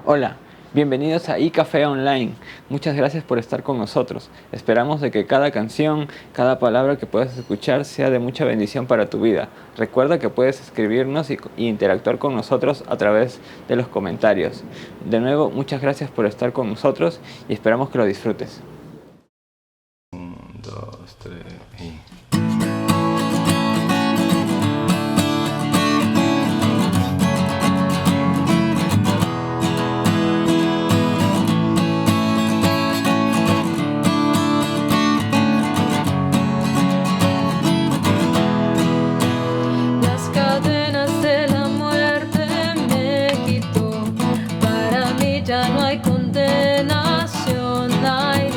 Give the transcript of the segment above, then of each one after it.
Hola, bienvenidos a iCafé Online. Muchas gracias por estar con nosotros. Esperamos de que cada canción, cada palabra que puedas escuchar sea de mucha bendición para tu vida. Recuerda que puedes escribirnos y interactuar con nosotros a través de los comentarios. De nuevo, muchas gracias por estar con nosotros y esperamos que lo disfrutes. 1, 2, 3 y... Las cadenas de la muerte me quitó. Para mí ya no hay condenación, hay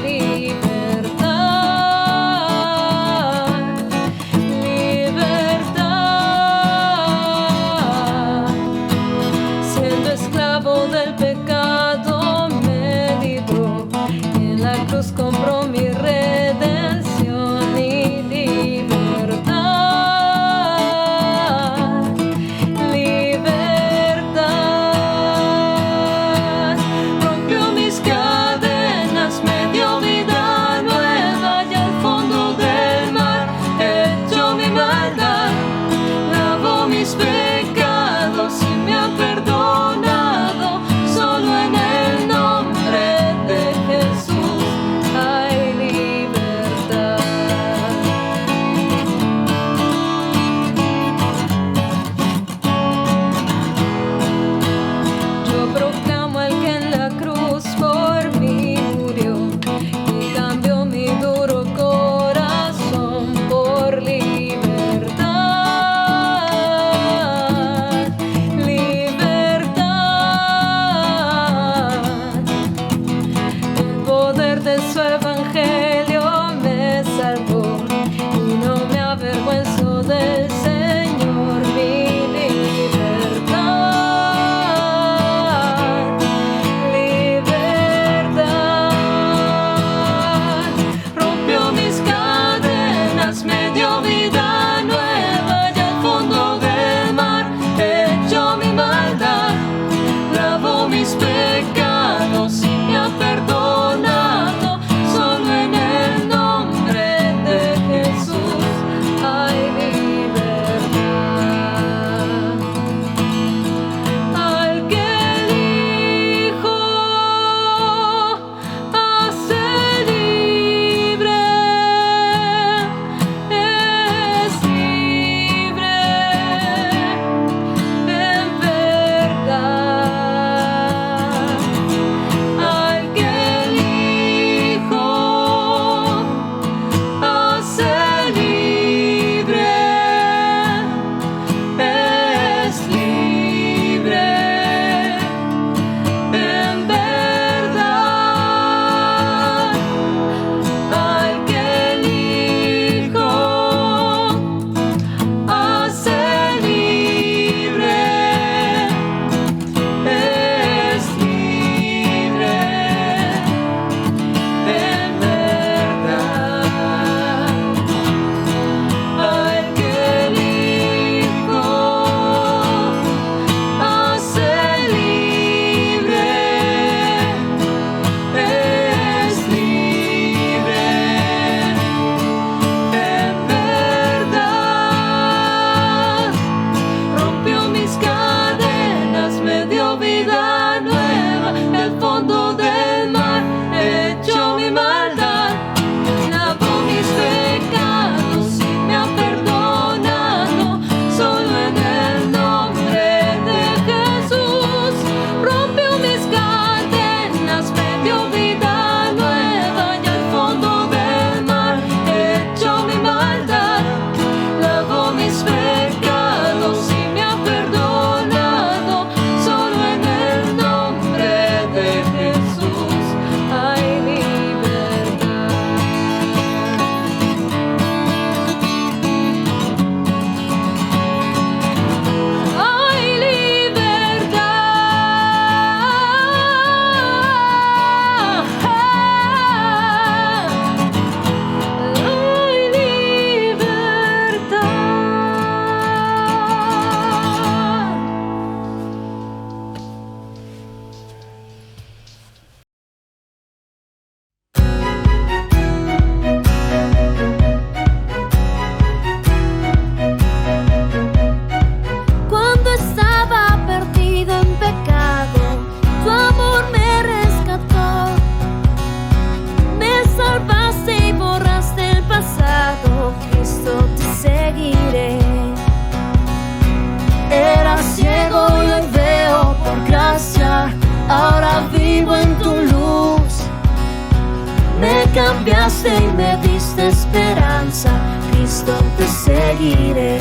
cambiaste y me diste esperanza. Cristo, te seguiré,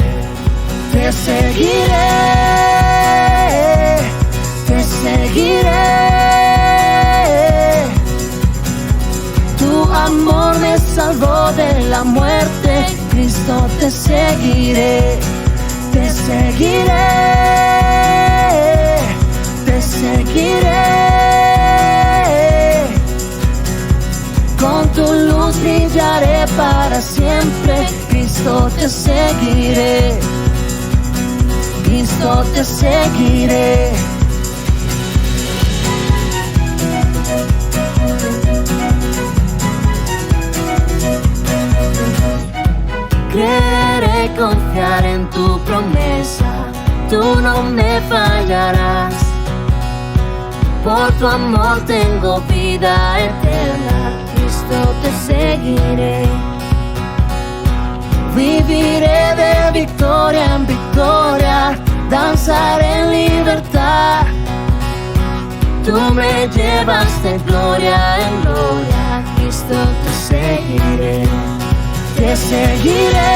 te seguiré, te seguiré. Tu amor me salvó de la muerte. Cristo, te seguiré, te seguiré, te seguiré. Con tu luz brillaré para siempre. Cristo, te seguiré, Cristo, te seguiré. Creeré, confiar en tu promesa, tú no me fallarás. Por tu amor tengo vida eterna. Cristo, te seguiré. Viviré de victoria en victoria, danzaré en libertad. Tú me llevas de gloria en gloria. Cristo, te seguiré, te seguiré,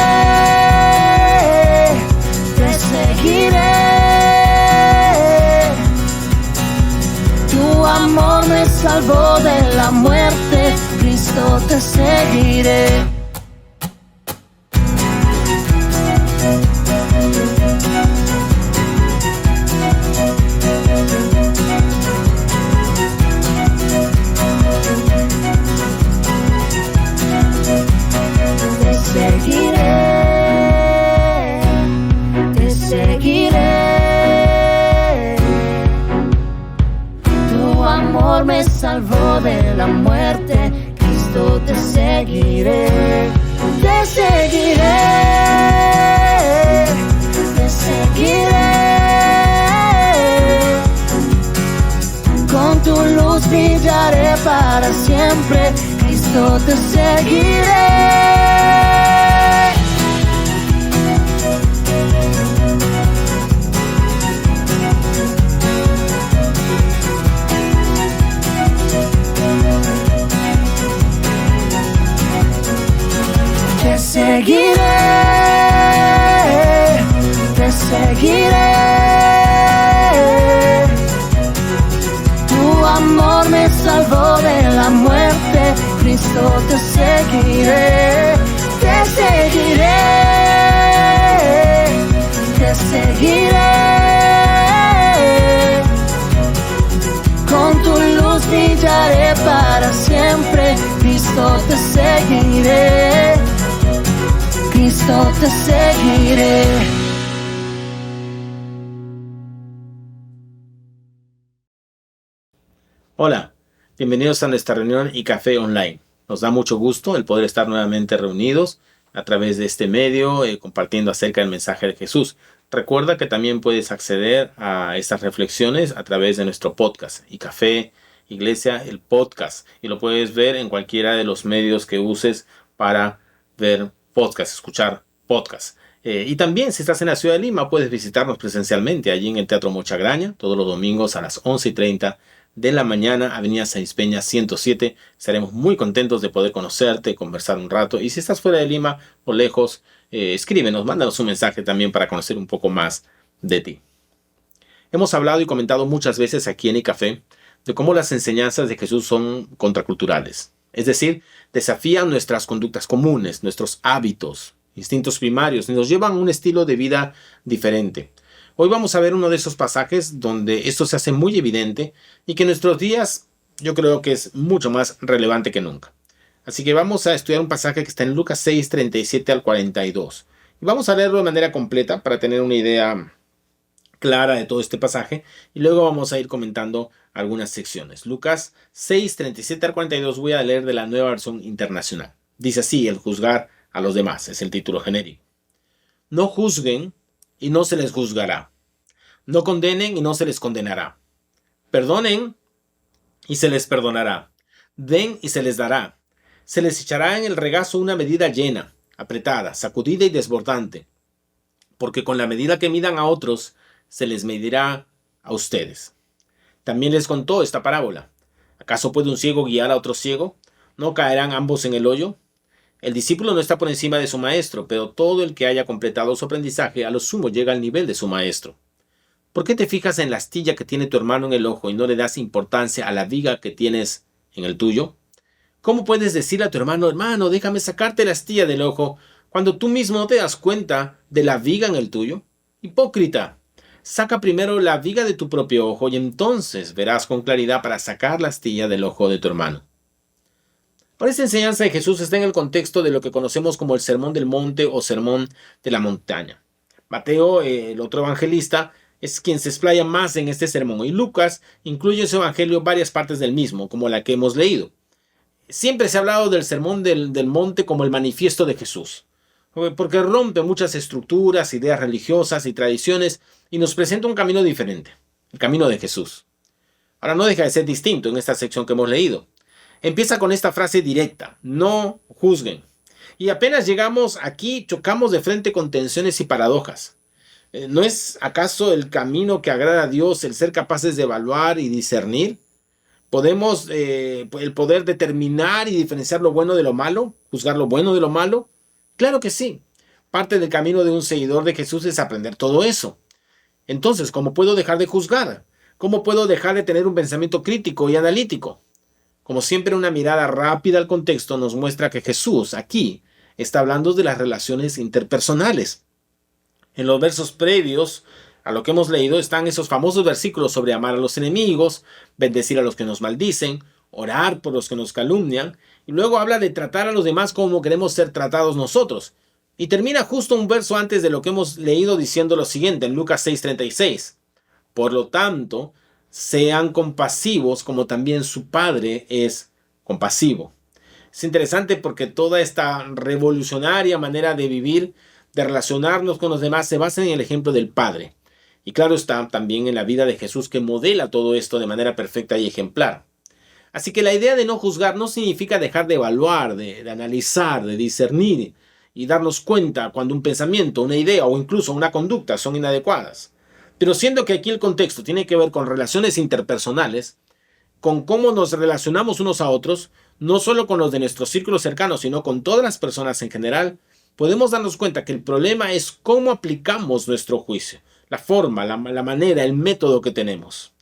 te seguiré. Tu amor me salvó de la muerte. Cristo, te seguiré. Te seguiré. Tu amor me salvó de la muerte. Cristo, te seguiré, te seguiré, te seguiré. Con tu luz brillaré para siempre. Cristo, te seguiré. Te seguiré, te seguiré. Tu amor me salvó de la muerte. Cristo, te seguiré, te seguiré, te seguiré. Con tu luz brillaré para siempre. Cristo, te seguiré, Cristo, te seguiré. Hola, bienvenidos a nuestra reunión y café online. Nos da mucho gusto el poder estar nuevamente reunidos a través de este medio, compartiendo acerca del mensaje de Jesús. Recuerda que también puedes acceder a estas reflexiones a través de nuestro podcast, y Café Iglesia, el podcast, y lo puedes ver en cualquiera de los medios que uses para ver podcast, escuchar podcast. Y también si estás en la ciudad de Lima puedes visitarnos presencialmente allí en el Teatro Mochagraña todos los domingos a las 11:30 de la mañana, Avenida Sáenz Peña 107. Estaremos muy contentos de poder conocerte, conversar un rato. Y si estás fuera de Lima o lejos, escríbenos, mándanos un mensaje también para conocer un poco más de ti. Hemos hablado y comentado muchas veces aquí en iCafé de cómo las enseñanzas de Jesús son contraculturales. Es decir, desafían nuestras conductas comunes, nuestros hábitos, instintos primarios, y nos llevan a un estilo de vida diferente. Hoy vamos a ver uno de esos pasajes donde esto se hace muy evidente y que en nuestros días yo creo que es mucho más relevante que nunca. Así que vamos a estudiar un pasaje que está en Lucas 6, 37 al 42. Y vamos a leerlo de manera completa para tener una idea clara de todo este pasaje y luego vamos a ir comentando algunas secciones. Lucas 6, 37 al 42 voy a leer de la Nueva Versión Internacional. Dice así: el juzgar a los demás, es el título genérico. No juzguen y no se les juzgará. No condenen y no se les condenará. Perdonen y se les perdonará. Den y se les dará. Se les echará en el regazo una medida llena, apretada, sacudida y desbordante. Porque con la medida que midan a otros, se les medirá a ustedes. También les contó esta parábola. ¿Acaso puede un ciego guiar a otro ciego? ¿No caerán ambos en el hoyo? El discípulo no está por encima de su maestro, pero todo el que haya completado su aprendizaje a lo sumo llega al nivel de su maestro. ¿Por qué te fijas en la astilla que tiene tu hermano en el ojo y no le das importancia a la viga que tienes en el tuyo? ¿Cómo puedes decirle a tu hermano, hermano, déjame sacarte la astilla del ojo, cuando tú mismo no te das cuenta de la viga en el tuyo? Hipócrita, saca primero la viga de tu propio ojo y entonces verás con claridad para sacar la astilla del ojo de tu hermano. Ahora, esta enseñanza de Jesús está en el contexto de lo que conocemos como el Sermón del Monte o Sermón de la Montaña. Mateo, el otro evangelista, es quien se explaya más en este sermón, y Lucas incluye en su evangelio varias partes del mismo, como la que hemos leído. Siempre se ha hablado del Sermón del Monte como el manifiesto de Jesús, porque rompe muchas estructuras, ideas religiosas y tradiciones y nos presenta un camino diferente, el camino de Jesús. Ahora, no deja de ser distinto en esta sección que hemos leído. Empieza con esta frase directa, no juzguen. Y apenas llegamos aquí, chocamos de frente con tensiones y paradojas. ¿No es acaso el camino que agrada a Dios el ser capaces de evaluar y discernir? ¿Podemos el poder determinar y diferenciar lo bueno de lo malo? ¿Juzgar lo bueno de lo malo? Claro que sí. Parte del camino de un seguidor de Jesús es aprender todo eso. Entonces, ¿cómo puedo dejar de juzgar? ¿Cómo puedo dejar de tener un pensamiento crítico y analítico? Como siempre, una mirada rápida al contexto nos muestra que Jesús aquí está hablando de las relaciones interpersonales. En los versos previos a lo que hemos leído están esos famosos versículos sobre amar a los enemigos, bendecir a los que nos maldicen, orar por los que nos calumnian, y luego habla de tratar a los demás como queremos ser tratados nosotros. Y termina justo un verso antes de lo que hemos leído diciendo lo siguiente en Lucas 6:36. Por lo tanto, sean compasivos como también su Padre es compasivo. Es interesante porque toda esta revolucionaria manera de vivir, de relacionarnos con los demás, se basa en el ejemplo del Padre. Y claro está también en la vida de Jesús, que modela todo esto de manera perfecta y ejemplar. Así que la idea de no juzgar no significa dejar de evaluar, de analizar, de discernir y darnos cuenta cuando un pensamiento, una idea o incluso una conducta son inadecuadas. Pero siendo que aquí el contexto tiene que ver con relaciones interpersonales, con cómo nos relacionamos unos a otros, no solo con los de nuestro círculo cercano, sino con todas las personas en general, podemos darnos cuenta que el problema es cómo aplicamos nuestro juicio, la forma, la manera, el método que tenemos.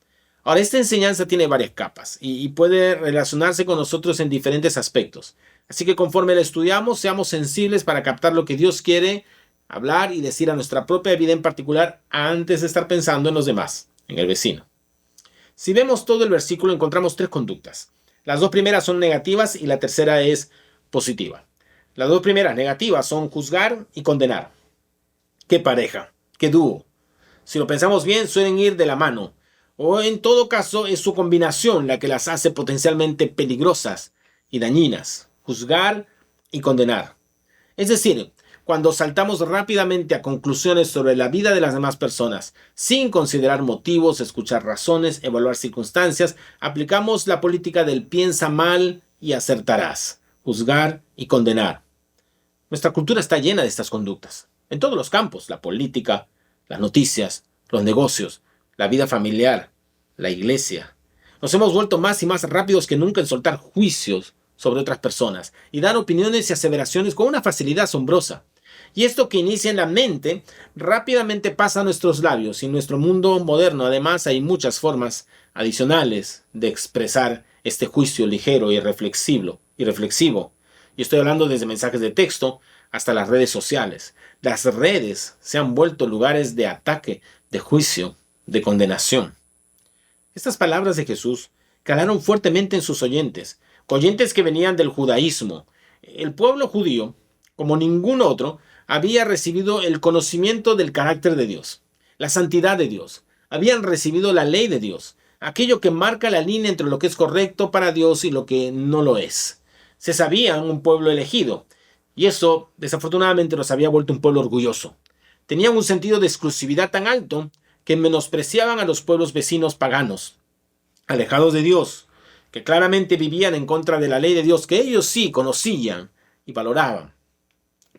Ahora, esta enseñanza tiene varias capas y puede relacionarse con nosotros en diferentes aspectos. Así que conforme la estudiamos, seamos sensibles para captar lo que Dios quiere hablar y decir a nuestra propia vida en particular antes de estar pensando en los demás, en el vecino. Si vemos todo el versículo, encontramos tres conductas. Las dos primeras son negativas y la tercera es positiva. Las dos primeras negativas son juzgar y condenar. ¡Qué pareja! ¡Qué dúo! Si lo pensamos bien, suelen ir de la mano. O en todo caso, es su combinación la que las hace potencialmente peligrosas y dañinas. Juzgar y condenar. Es decir, cuando saltamos rápidamente a conclusiones sobre la vida de las demás personas, sin considerar motivos, escuchar razones, evaluar circunstancias, aplicamos la política del piensa mal y acertarás. Juzgar y condenar. Nuestra cultura está llena de estas conductas. En todos los campos, la política, las noticias, los negocios, la vida familiar, la iglesia. Nos hemos vuelto más y más rápidos que nunca en soltar juicios sobre otras personas y dar opiniones y aseveraciones con una facilidad asombrosa. Y esto que inicia en la mente rápidamente pasa a nuestros labios, y en nuestro mundo moderno además hay muchas formas adicionales de expresar este juicio ligero y reflexivo. Y estoy hablando desde mensajes de texto hasta las redes sociales. Las redes se han vuelto lugares de ataque, de juicio, de condenación. Estas palabras de Jesús calaron fuertemente en sus oyentes que venían del judaísmo. El pueblo judío, como ningún otro, había recibido el conocimiento del carácter de Dios, la santidad de Dios. Habían recibido la ley de Dios, aquello que marca la línea entre lo que es correcto para Dios y lo que no lo es. Se sabían un pueblo elegido, y eso desafortunadamente los había vuelto un pueblo orgulloso. Tenían un sentido de exclusividad tan alto que menospreciaban a los pueblos vecinos paganos, alejados de Dios, que claramente vivían en contra de la ley de Dios, que ellos sí conocían y valoraban.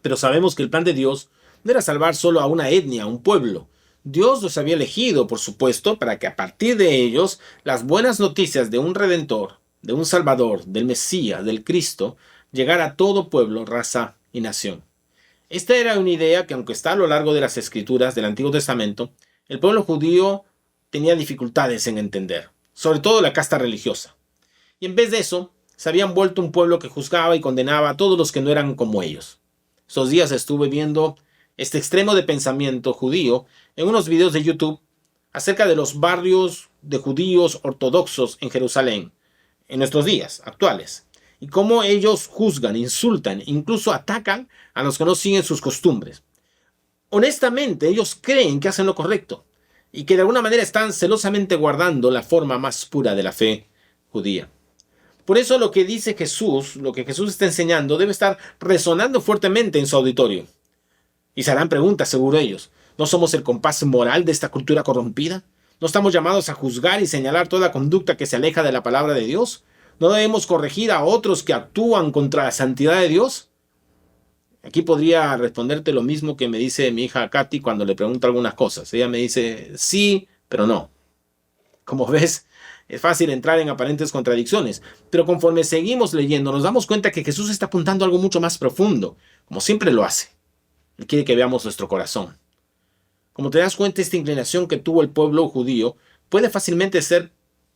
Pero sabemos que el plan de Dios no era salvar solo a una etnia, a un pueblo. Dios los había elegido, por supuesto, para que a partir de ellos las buenas noticias de un Redentor, de un Salvador, del Mesías, del Cristo, llegar a todo pueblo, raza y nación. Esta era una idea que, aunque está a lo largo de las escrituras del Antiguo Testamento, el pueblo judío tenía dificultades en entender, sobre todo la casta religiosa. Y en vez de eso, se habían vuelto un pueblo que juzgaba y condenaba a todos los que no eran como ellos. Estos días estuve viendo este extremo de pensamiento judío en unos videos de YouTube acerca de los barrios de judíos ortodoxos en Jerusalén, en nuestros días actuales, y cómo ellos juzgan, insultan, incluso atacan a los que no siguen sus costumbres. Honestamente, ellos creen que hacen lo correcto y que de alguna manera están celosamente guardando la forma más pura de la fe judía. Por eso lo que dice Jesús, lo que Jesús está enseñando, debe estar resonando fuertemente en su auditorio. Y se harán preguntas, seguro ellos. ¿No somos el compás moral de esta cultura corrompida? ¿No estamos llamados a juzgar y señalar toda conducta que se aleja de la palabra de Dios? ¿No debemos corregir a otros que actúan contra la santidad de Dios? Aquí podría responderte lo mismo que me dice mi hija Katy cuando le pregunto algunas cosas. Ella me dice sí, pero no. Como ves, es fácil entrar en aparentes contradicciones, pero conforme seguimos leyendo nos damos cuenta que Jesús está apuntando a algo mucho más profundo, como siempre lo hace. Él quiere que veamos nuestro corazón. Como te das cuenta, esta inclinación que tuvo el pueblo judío puede fácilmente ser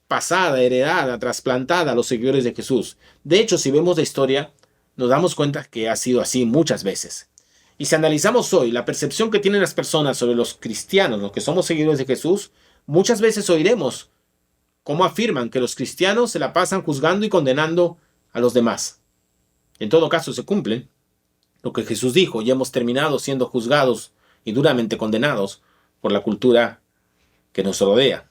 pasada, heredada, trasplantada a los seguidores de Jesús. De hecho, si vemos la historia, nos damos cuenta que ha sido así muchas veces. Y si analizamos hoy la percepción que tienen las personas sobre los cristianos, los que somos seguidores de Jesús, muchas veces oiremos cómo afirman que los cristianos se la pasan juzgando y condenando a los demás. En todo caso, se cumple lo que Jesús dijo, y hemos terminado siendo juzgados y duramente condenados por la cultura que nos rodea.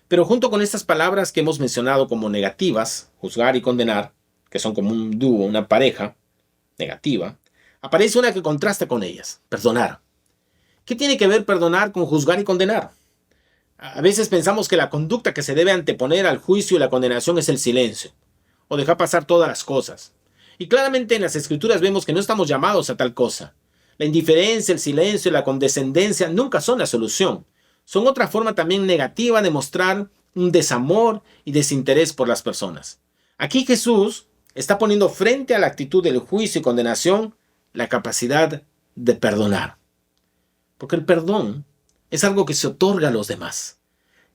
Pero junto con estas palabras que hemos mencionado como negativas, juzgar y condenar, que son como un dúo, una pareja negativa, aparece una que contrasta con ellas, perdonar. ¿Qué tiene que ver perdonar con juzgar y condenar? A veces pensamos que la conducta que se debe anteponer al juicio y la condenación es el silencio, o dejar pasar todas las cosas. Y claramente en las Escrituras vemos que no estamos llamados a tal cosa. La indiferencia, el silencio y la condescendencia nunca son la solución. Son otra forma también negativa de mostrar un desamor y desinterés por las personas. Aquí Jesús está poniendo frente a la actitud del juicio y condenación la capacidad de perdonar. Porque el perdón es algo que se otorga a los demás.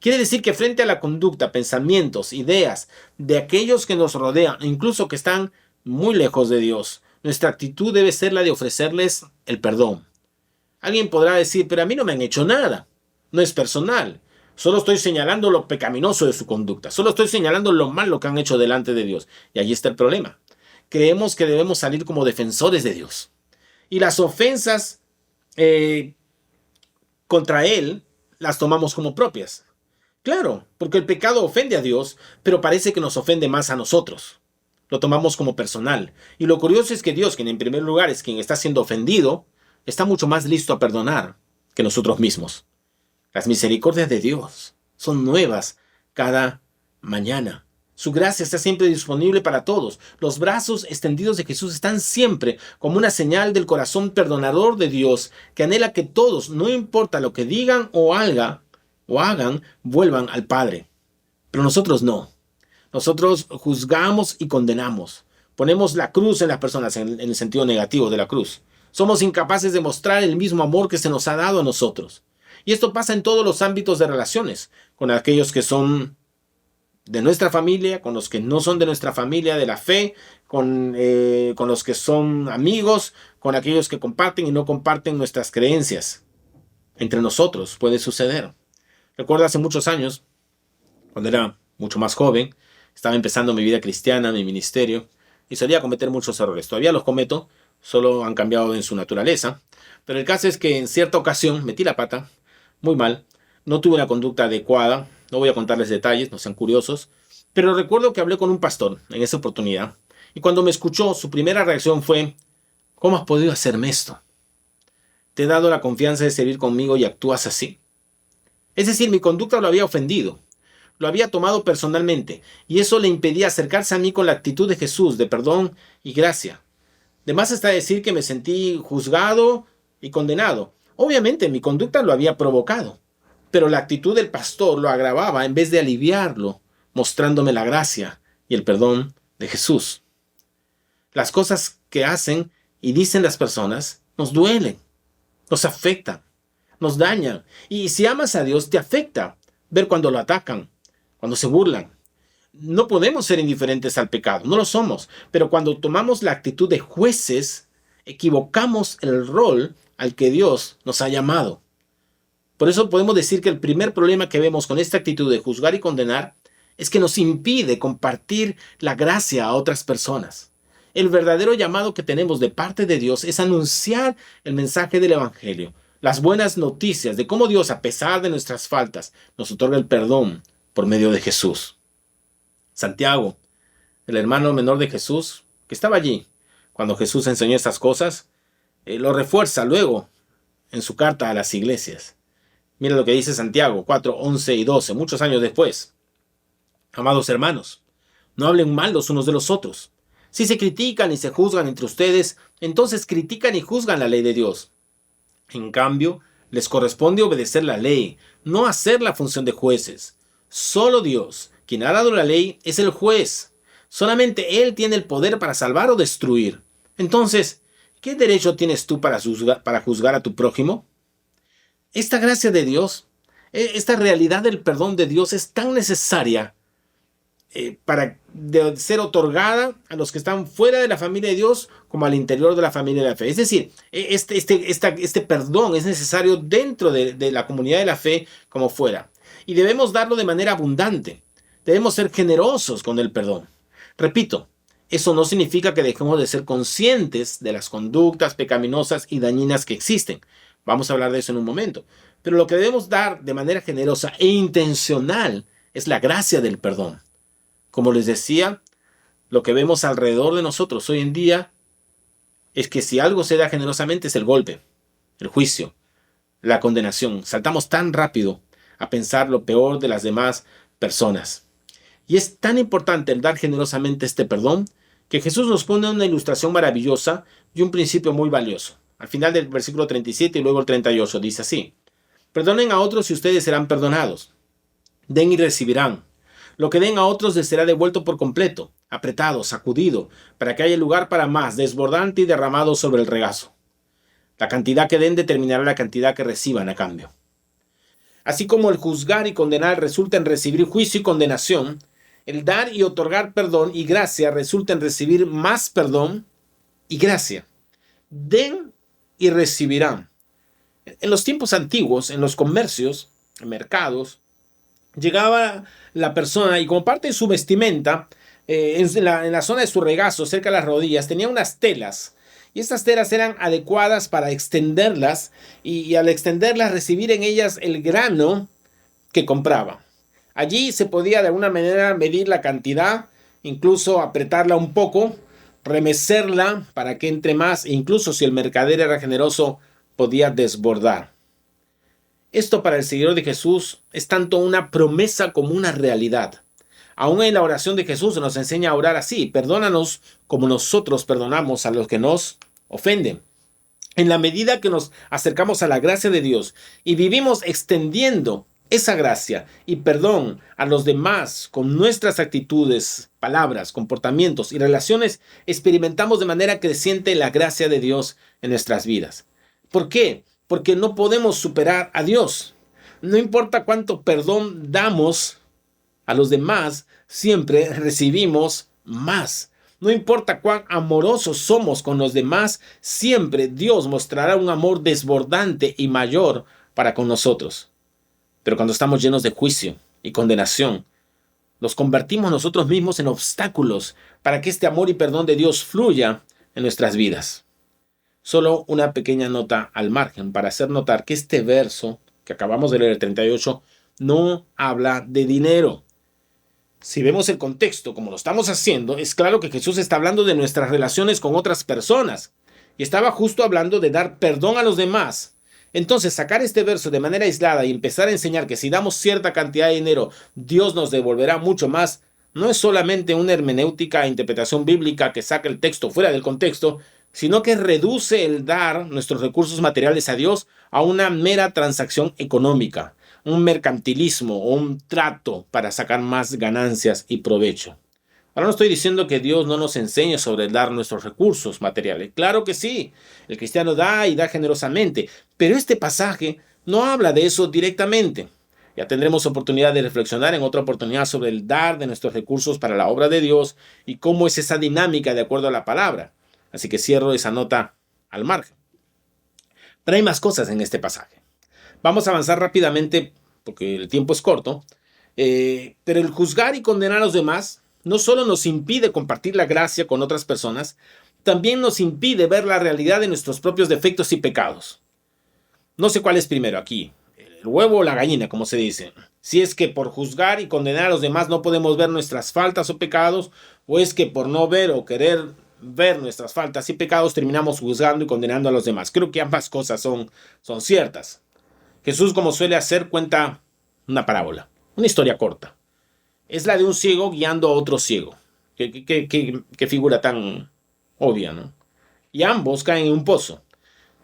Quiere decir que frente a la conducta, pensamientos, ideas de aquellos que nos rodean, incluso que están muy lejos de Dios, nuestra actitud debe ser la de ofrecerles el perdón. Alguien podrá decir, pero a mí no me han hecho nada. No es personal. Solo estoy señalando lo pecaminoso de su conducta. Solo estoy señalando lo malo que han hecho delante de Dios. Y allí está el problema. Creemos que debemos salir como defensores de Dios. Y las ofensas contra Él las tomamos como propias. Claro, porque el pecado ofende a Dios, pero parece que nos ofende más a nosotros. Lo tomamos como personal. Y lo curioso es que Dios, quien en primer lugar es quien está siendo ofendido, está mucho más listo a perdonar que nosotros mismos. Las misericordias de Dios son nuevas cada mañana. Su gracia está siempre disponible para todos. Los brazos extendidos de Jesús están siempre como una señal del corazón perdonador de Dios que anhela que todos, no importa lo que digan o hagan, vuelvan al Padre. Pero nosotros no. Nosotros juzgamos y condenamos. Ponemos la cruz en las personas, en el sentido negativo de la cruz. Somos incapaces de mostrar el mismo amor que se nos ha dado a nosotros. Y esto pasa en todos los ámbitos de relaciones, con aquellos que son de nuestra familia, con los que no son de nuestra familia, de la fe, con los que son amigos, con aquellos que comparten y no comparten nuestras creencias. Entre nosotros puede suceder. Recuerdo hace muchos años, cuando era mucho más joven, estaba empezando mi vida cristiana, mi ministerio, y solía cometer muchos errores. Todavía los cometo, solo han cambiado en su naturaleza. Pero el caso es que en cierta ocasión metí la pata, muy mal, no tuve una conducta adecuada, no voy a contarles detalles, no sean curiosos, pero recuerdo que hablé con un pastor en esa oportunidad, y cuando me escuchó, su primera reacción fue, ¿cómo has podido hacerme esto? ¿Te he dado la confianza de servir conmigo y actúas así? Es decir, mi conducta lo había ofendido, lo había tomado personalmente, y eso le impedía acercarse a mí con la actitud de Jesús, de perdón y gracia. De más está decir que me sentí juzgado y condenado. Obviamente mi conducta lo había provocado, pero la actitud del pastor lo agravaba en vez de aliviarlo, mostrándome la gracia y el perdón de Jesús. Las cosas que hacen y dicen las personas nos duelen, nos afectan, nos dañan. Y si amas a Dios, te afecta ver cuando lo atacan, cuando se burlan. No podemos ser indiferentes al pecado, no lo somos. Pero cuando tomamos la actitud de jueces, equivocamos el rol al que Dios nos ha llamado. Por eso podemos decir que el primer problema que vemos con esta actitud de juzgar y condenar es que nos impide compartir la gracia a otras personas. El verdadero llamado que tenemos de parte de Dios es anunciar el mensaje del Evangelio, las buenas noticias de cómo Dios, a pesar de nuestras faltas, nos otorga el perdón por medio de Jesús. Santiago, el hermano menor de Jesús, que estaba allí cuando Jesús enseñó estas cosas, lo refuerza luego en su carta a las iglesias. Mira lo que dice Santiago 4, 11 y 12, muchos años después. Amados hermanos, no hablen mal los unos de los otros. Si se critican y se juzgan entre ustedes, entonces critican y juzgan la ley de Dios. En cambio, les corresponde obedecer la ley, no hacer la función de jueces. Solo Dios, quien ha dado la ley, es el juez. Solamente Él tiene el poder para salvar o destruir. Entonces, ¿qué derecho tienes tú para juzgar a tu prójimo? Esta gracia de Dios, esta realidad del perdón de Dios es tan necesaria para ser otorgada a los que están fuera de la familia de Dios como al interior de la familia de la fe. Es decir, este perdón es necesario dentro de la comunidad de la fe como fuera. Y debemos darlo de manera abundante. Debemos ser generosos con el perdón. Repito, eso no significa que dejemos de ser conscientes de las conductas pecaminosas y dañinas que existen. Vamos a hablar de eso en un momento. Pero lo que debemos dar de manera generosa e intencional es la gracia del perdón. Como les decía, lo que vemos alrededor de nosotros hoy en día es que si algo se da generosamente es el golpe, el juicio, la condenación. Saltamos tan rápido a pensar lo peor de las demás personas. Y es tan importante el dar generosamente este perdón que Jesús nos pone una ilustración maravillosa y un principio muy valioso. Al final del versículo 37 y luego el 38 dice así: perdonen a otros y ustedes serán perdonados. Den y recibirán. Lo que den a otros les será devuelto por completo, apretado, sacudido, para que haya lugar para más, desbordante y derramado sobre el regazo. La cantidad que den determinará la cantidad que reciban a cambio. Así como el juzgar y condenar resulta en recibir juicio y condenación, el dar y otorgar perdón y gracia resulta en recibir más perdón y gracia. Den y recibirán. En los tiempos antiguos, en los comercios, en mercados, llegaba la persona y como parte de su vestimenta, en la zona de su regazo, cerca de las rodillas, tenía unas telas. Y estas telas eran adecuadas para extenderlas y al extenderlas recibir en ellas el grano que compraba. Allí se podía de alguna manera medir la cantidad, incluso apretarla un poco, remecerla para que entre más, e incluso si el mercader era generoso, podía desbordar. Esto para el seguidor de Jesús es tanto una promesa como una realidad. Aún en la oración de Jesús se nos enseña a orar así: perdónanos como nosotros perdonamos a los que nos ofenden. En la medida que nos acercamos a la gracia de Dios y vivimos extendiendo esa gracia y perdón a los demás con nuestras actitudes, palabras, comportamientos y relaciones, experimentamos de manera creciente la gracia de Dios en nuestras vidas. ¿Por qué? Porque no podemos superar a Dios. No importa cuánto perdón damos a los demás, siempre recibimos más. No importa cuán amorosos somos con los demás, siempre Dios mostrará un amor desbordante y mayor para con nosotros. Pero cuando estamos llenos de juicio y condenación, nos convertimos nosotros mismos en obstáculos para que este amor y perdón de Dios fluya en nuestras vidas. Solo una pequeña nota al margen para hacer notar que este verso que acabamos de leer, el 38, no habla de dinero. Si vemos el contexto como lo estamos haciendo, es claro que Jesús está hablando de nuestras relaciones con otras personas y estaba justo hablando de dar perdón a los demás. Entonces, sacar este verso de manera aislada y empezar a enseñar que si damos cierta cantidad de dinero, Dios nos devolverá mucho más, no es solamente una hermenéutica e interpretación bíblica que saca el texto fuera del contexto, sino que reduce el dar nuestros recursos materiales a Dios a una mera transacción económica, un mercantilismo o un trato para sacar más ganancias y provecho. Ahora no estoy diciendo que Dios no nos enseñe sobre dar nuestros recursos materiales. Claro que sí, el cristiano da y da generosamente, pero este pasaje no habla de eso directamente. Ya tendremos oportunidad de reflexionar en otra oportunidad sobre el dar de nuestros recursos para la obra de Dios y cómo es esa dinámica de acuerdo a la palabra. Así que cierro esa nota al margen. Pero hay más cosas en este pasaje. Vamos a avanzar rápidamente porque el tiempo es corto. Pero el juzgar y condenar a los demás no solo nos impide compartir la gracia con otras personas, también nos impide ver la realidad de nuestros propios defectos y pecados. No sé cuál es primero aquí, el huevo o la gallina, como se dice. Si es que por juzgar y condenar a los demás no podemos ver nuestras faltas o pecados, o es que por no ver o querer ver nuestras faltas y pecados terminamos juzgando y condenando a los demás. Creo que ambas cosas son ciertas. Jesús, como suele hacer, cuenta una parábola, una historia corta. Es la de un ciego guiando a otro ciego. Qué figura tan obvia, ¿no? Y ambos caen en un pozo.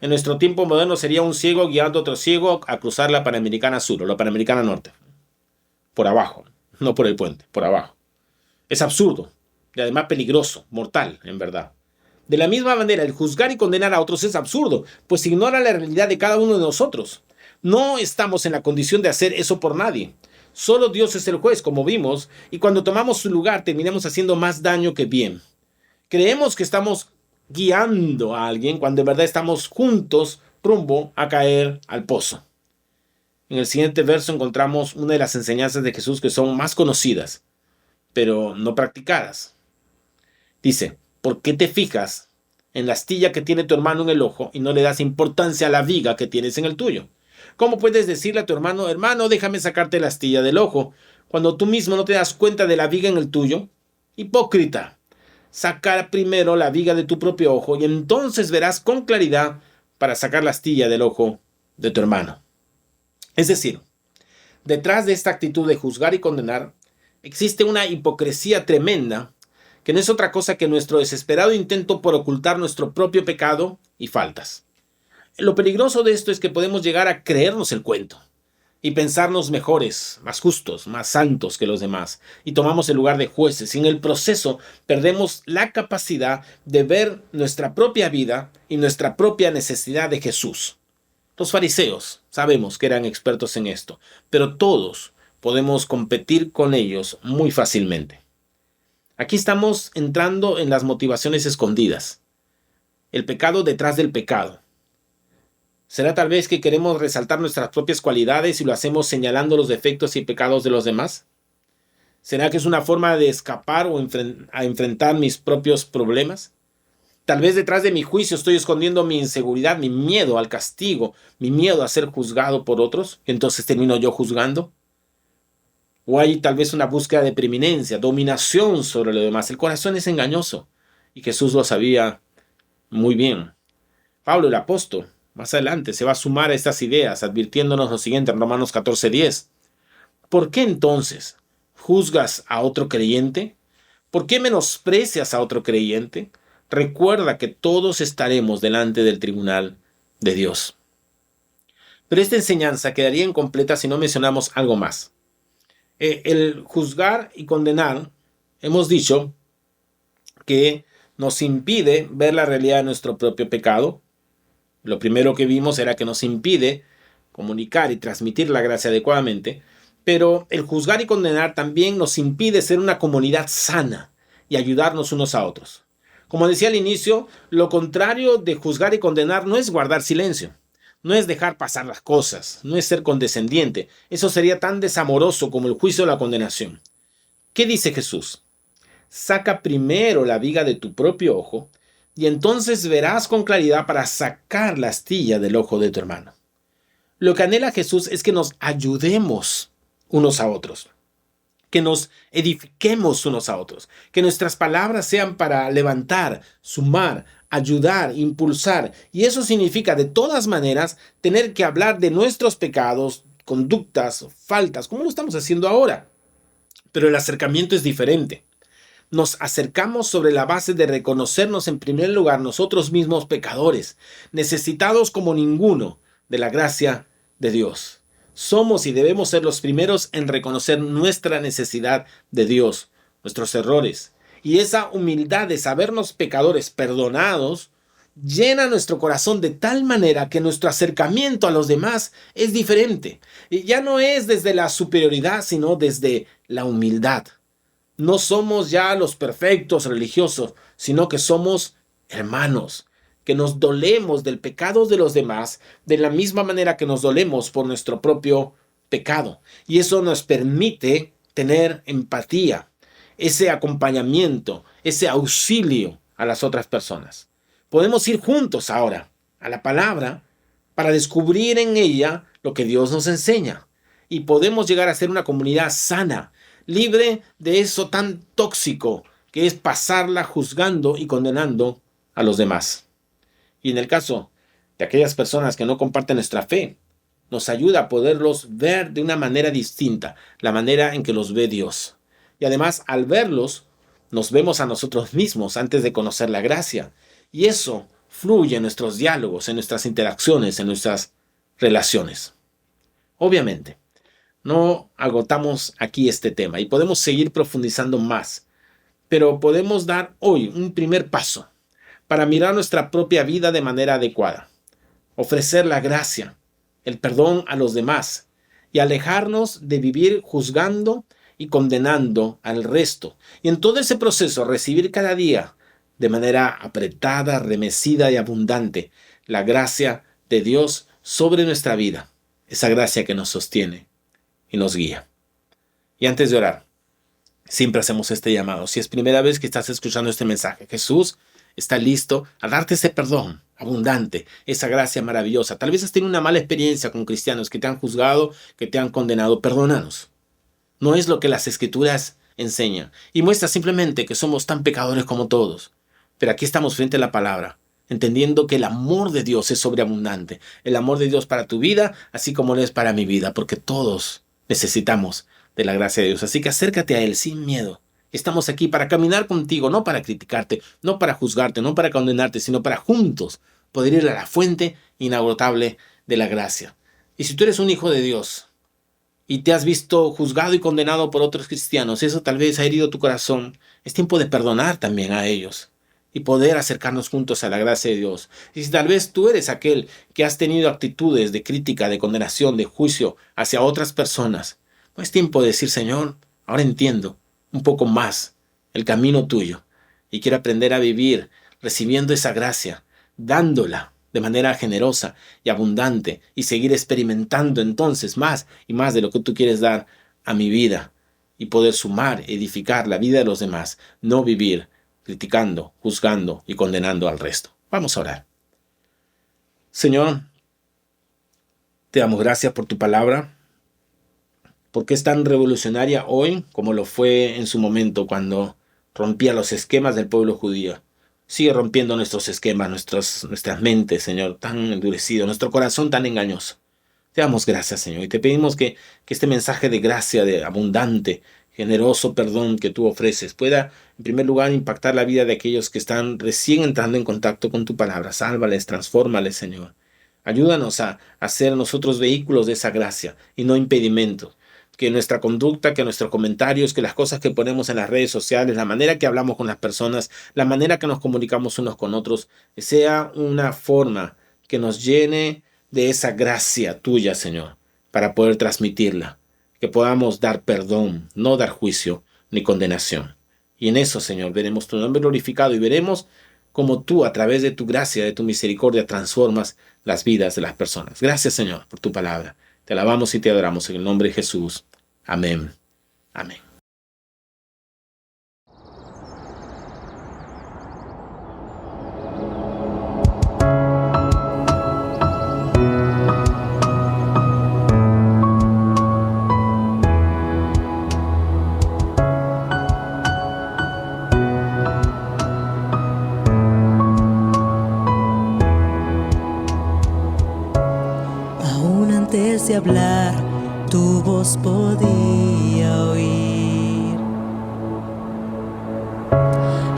En nuestro tiempo moderno sería un ciego guiando a otro ciego a cruzar la Panamericana Sur o la Panamericana Norte. Por abajo, no por el puente, por abajo. Es absurdo y además peligroso, mortal, en verdad. De la misma manera, el juzgar y condenar a otros es absurdo, pues ignora la realidad de cada uno de nosotros. No estamos en la condición de hacer eso por nadie. Solo Dios es el juez, como vimos, y cuando tomamos su lugar terminamos haciendo más daño que bien. Creemos que estamos guiando a alguien cuando en verdad estamos juntos rumbo a caer al pozo. En el siguiente verso encontramos una de las enseñanzas de Jesús que son más conocidas, pero no practicadas. Dice, ¿por qué te fijas en la astilla que tiene tu hermano en el ojo y no le das importancia a la viga que tienes en el tuyo? ¿Cómo puedes decirle a tu hermano, hermano, déjame sacarte la astilla del ojo, cuando tú mismo no te das cuenta de la viga en el tuyo? Hipócrita, sacar primero la viga de tu propio ojo y entonces verás con claridad para sacar la astilla del ojo de tu hermano. Es decir, detrás de esta actitud de juzgar y condenar, existe una hipocresía tremenda que no es otra cosa que nuestro desesperado intento por ocultar nuestro propio pecado y faltas. Lo peligroso de esto es que podemos llegar a creernos el cuento y pensarnos mejores, más justos, más santos que los demás, y tomamos el lugar de jueces, y en el proceso perdemos la capacidad de ver nuestra propia vida y nuestra propia necesidad de Jesús. Los fariseos sabemos que eran expertos en esto, pero todos podemos competir con ellos muy fácilmente. Aquí estamos entrando en las motivaciones escondidas, el pecado detrás del pecado. ¿Será tal vez que queremos resaltar nuestras propias cualidades y lo hacemos señalando los defectos y pecados de los demás? ¿Será que es una forma de escapar o a enfrentar mis propios problemas? Tal vez detrás de mi juicio estoy escondiendo mi inseguridad, mi miedo al castigo, mi miedo a ser juzgado por otros, y entonces termino yo juzgando. O hay tal vez una búsqueda de preeminencia, dominación sobre lo demás. El corazón es engañoso y Jesús lo sabía muy bien. Pablo, el apóstol, más adelante se va a sumar a estas ideas, advirtiéndonos lo siguiente en Romanos 14:10. ¿Por qué entonces juzgas a otro creyente? ¿Por qué menosprecias a otro creyente? Recuerda que todos estaremos delante del tribunal de Dios. Pero esta enseñanza quedaría incompleta si no mencionamos algo más. El juzgar y condenar, hemos dicho que nos impide ver la realidad de nuestro propio pecado. Lo primero que vimos era que nos impide comunicar y transmitir la gracia adecuadamente, pero el juzgar y condenar también nos impide ser una comunidad sana y ayudarnos unos a otros. Como decía al inicio, lo contrario de juzgar y condenar no es guardar silencio, no es dejar pasar las cosas, no es ser condescendiente. Eso sería tan desamoroso como el juicio o la condenación. ¿Qué dice Jesús? Saca primero la viga de tu propio ojo y entonces verás con claridad para sacar la astilla del ojo de tu hermano. Lo que anhela Jesús es que nos ayudemos unos a otros, que nos edifiquemos unos a otros, que nuestras palabras sean para levantar, sumar, ayudar, impulsar. Y eso significa de todas maneras tener que hablar de nuestros pecados, conductas, faltas, como lo estamos haciendo ahora. Pero el acercamiento es diferente. Nos acercamos sobre la base de reconocernos en primer lugar nosotros mismos pecadores, necesitados como ninguno de la gracia de Dios. Somos y debemos ser los primeros en reconocer nuestra necesidad de Dios, nuestros errores, Y esa humildad de sabernos pecadores perdonados llena nuestro corazón de tal manera que nuestro acercamiento a los demás es diferente. Y ya no es desde la superioridad, sino desde la humildad. No somos ya los perfectos religiosos, sino que somos hermanos, que nos dolemos del pecado de los demás de la misma manera que nos dolemos por nuestro propio pecado. Y eso nos permite tener empatía, ese acompañamiento, ese auxilio a las otras personas. Podemos ir juntos ahora a la palabra para descubrir en ella lo que Dios nos enseña. Y podemos llegar a ser una comunidad sana, libre de eso tan tóxico que es pasarla juzgando y condenando a los demás. Y en el caso de aquellas personas que no comparten nuestra fe, nos ayuda a poderlos ver de una manera distinta, la manera en que los ve Dios. Y además, al verlos, nos vemos a nosotros mismos antes de conocer la gracia. Y eso fluye en nuestros diálogos, en nuestras interacciones, en nuestras relaciones. Obviamente, no agotamos aquí este tema y podemos seguir profundizando más, pero podemos dar hoy un primer paso para mirar nuestra propia vida de manera adecuada, ofrecer la gracia, el perdón a los demás y alejarnos de vivir juzgando y condenando al resto. Y en todo ese proceso recibir cada día de manera apretada, remecida y abundante la gracia de Dios sobre nuestra vida, esa gracia que nos sostiene y nos guía. Y antes de orar, siempre hacemos este llamado. Si es primera vez que estás escuchando este mensaje, Jesús está listo a darte ese perdón abundante, esa gracia maravillosa. Tal vez has tenido una mala experiencia con cristianos que te han juzgado, que te han condenado. Perdónanos. No es lo que las Escrituras enseñan y muestra simplemente que somos tan pecadores como todos. Pero aquí estamos frente a la palabra, entendiendo que el amor de Dios es sobreabundante. El amor de Dios para tu vida, así como lo es para mi vida, porque todos necesitamos de la gracia de Dios. Así que acércate a Él sin miedo. Estamos aquí para caminar contigo, no para criticarte, no para juzgarte, no para condenarte, sino para juntos poder ir a la fuente inagotable de la gracia. Y si tú eres un hijo de Dios y te has visto juzgado y condenado por otros cristianos, eso tal vez ha herido tu corazón, es tiempo de perdonar también a ellos y poder acercarnos juntos a la gracia de Dios. Y si tal vez tú eres aquel que has tenido actitudes de crítica, de condenación, de juicio hacia otras personas, pues es tiempo de decir: Señor, ahora entiendo un poco más el camino tuyo y quiero aprender a vivir recibiendo esa gracia, dándola de manera generosa y abundante y seguir experimentando entonces más y más de lo que tú quieres dar a mi vida y poder sumar, edificar la vida de los demás, no vivir criticando, juzgando y condenando al resto. Vamos a orar. Señor, te damos gracias por tu palabra, porque es tan revolucionaria hoy como lo fue en su momento cuando rompía los esquemas del pueblo judío. Sigue rompiendo nuestros esquemas, nuestras mentes, Señor, tan endurecido, nuestro corazón tan engañoso. Te damos gracias, Señor, y te pedimos que este mensaje de gracia, de abundante, generoso perdón que tú ofreces pueda, en primer lugar, impactar la vida de aquellos que están recién entrando en contacto con tu palabra. Sálvales, transfórmales, Señor. Ayúdanos a ser nosotros vehículos de esa gracia y no impedimentos. Que nuestra conducta, que nuestros comentarios, que las cosas que ponemos en las redes sociales, la manera que hablamos con las personas, la manera que nos comunicamos unos con otros, sea una forma que nos llene de esa gracia tuya, Señor, para poder transmitirla. Que podamos dar perdón, no dar juicio ni condenación. Y en eso, Señor, veremos tu nombre glorificado y veremos cómo tú, a través de tu gracia, de tu misericordia, transformas las vidas de las personas. Gracias, Señor, por tu palabra. Te alabamos y te adoramos en el nombre de Jesús. Amén. Amén. Aún antes de hablar, tu voz podía oír.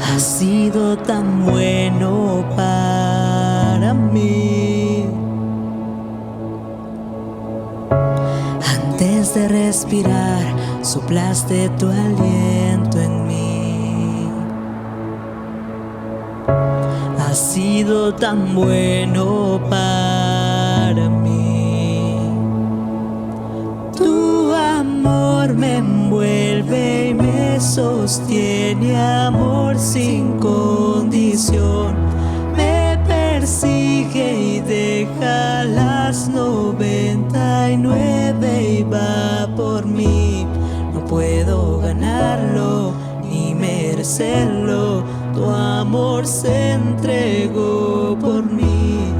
Has sido tan bueno para mí. Antes de respirar, soplaste tu aliento en mí. sido tan bueno para mí. Tu amor me envuelve y me sostiene, amor sin condición. Me persigue y deja las 99 y va por mí. No puedo ganarlo ni merecerlo, tu amor se entregó por mí.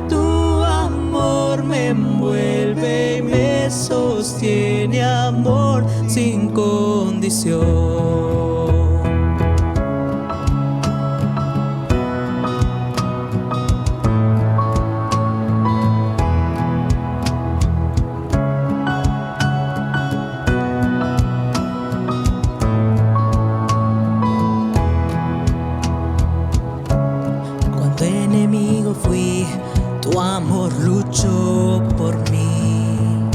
Tu amor me envuelve y me sostiene, amor sin condición. Fui, tu amor luchó por mí.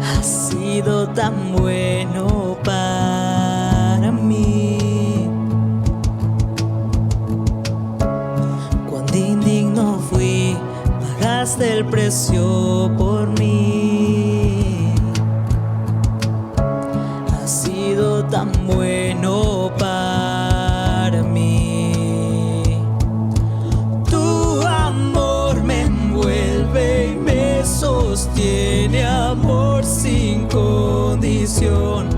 Has sido tan bueno para mí. Cuando indigno fui, pagaste el precio por mí. Has sido tan bueno para mí. Sostiene, amor sin condición.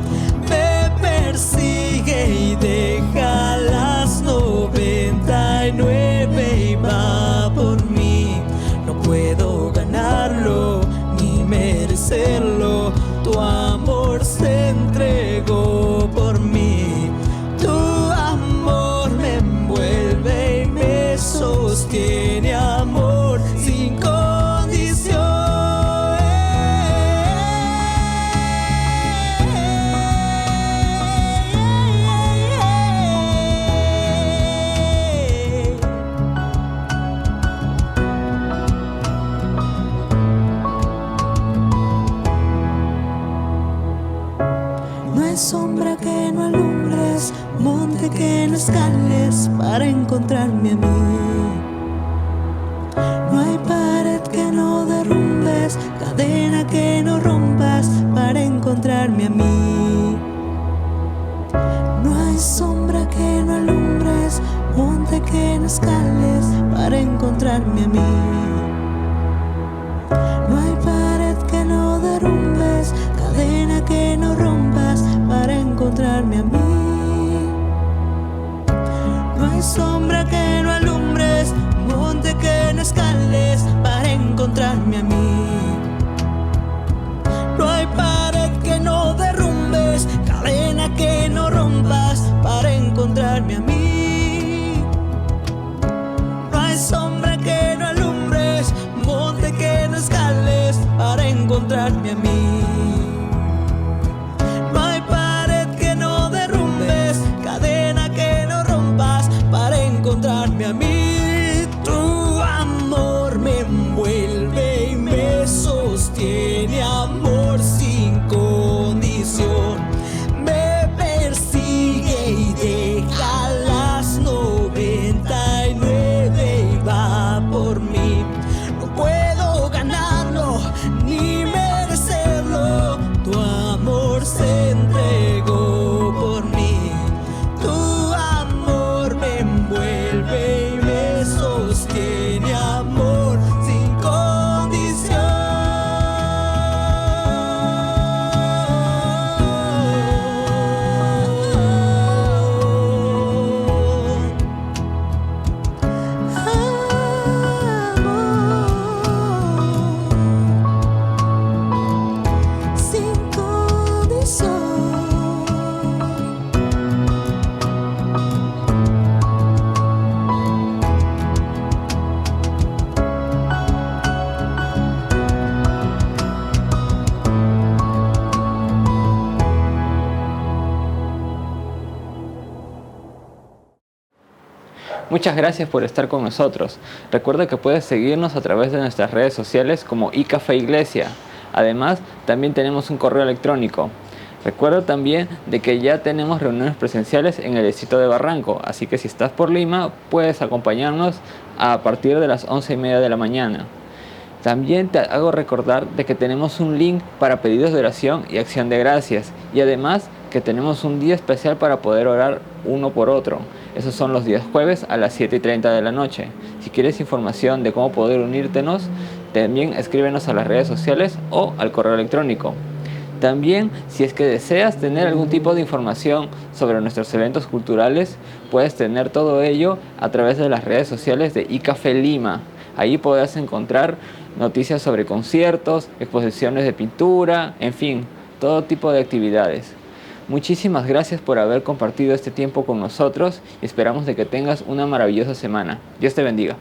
Me persigue y deja las 99 y va por mí. No puedo ganarlo ni merecerlo, tu amor se entregó por mí. Tu amor me envuelve y me sostiene, amor sin condición. Sombra que no alumbres, monte que no escales para encontrarme a mí. No hay pared que no derrumbes, cadena que no rompas para encontrarme a mí. No hay sombra que no alumbres, monte que no escales para encontrarme a mí. No hay pared que no derrumbes, cadena que no rompas para encontrarme a mí. No hay sombra que no alumbres, monte que no escales para encontrarme a mí. No hay pared que no derrumbes, cadena que no rompas para encontrarme a mí. No hay sombra que no alumbres, monte que no escales para encontrarme a mí. No hay pared que no derrumbes, cadena que no rompas para encontrarme a mí. Tu amor me envuelve y me sostiene, amor sin condición. Me persigue y deja las 99 y va por mí. No puedo ganarlo ni merecerlo, tu amor se entregó por mí. Tu amor me envuelve y me sostiene, amor sin condición. Sin condición. Muchas gracias por estar con nosotros. Recuerda que puedes seguirnos a través de nuestras redes sociales como iCafé Iglesia. Además, también tenemos un correo electrónico Recuerda también de que ya tenemos reuniones presenciales en el distrito de Barranco, así que si estás por Lima puedes acompañarnos a partir de las 11:30 de la mañana. También te hago recordar de que tenemos un link para pedidos de oración y acción de gracias, y además que tenemos un día especial para poder orar uno por otro. Esos son los días jueves a las 7:30 de la noche. Si quieres información de cómo poder unírtenos, también escríbenos a las redes sociales o al correo electrónico. También, si es que deseas tener algún tipo de información sobre nuestros eventos culturales, puedes tener todo ello a través de las redes sociales de iCafé Lima. Ahí podrás encontrar noticias sobre conciertos, exposiciones de pintura, en fin, todo tipo de actividades. Muchísimas gracias por haber compartido este tiempo con nosotros y esperamos de que tengas una maravillosa semana. Dios te bendiga.